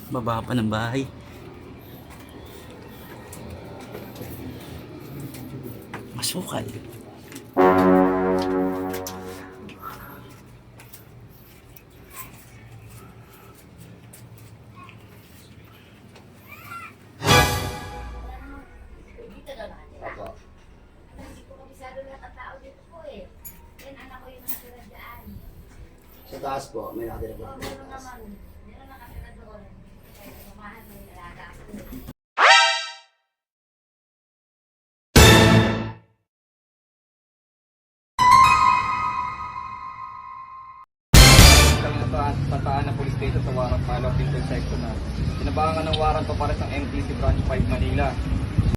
Baba pa ng bahay. Masukal. Sa taas po, may nakatira po. Tataan na police station sa warrant follow-up intersection na. Sinabangan ng warrant pa para sa MTC Branch 5 Manila.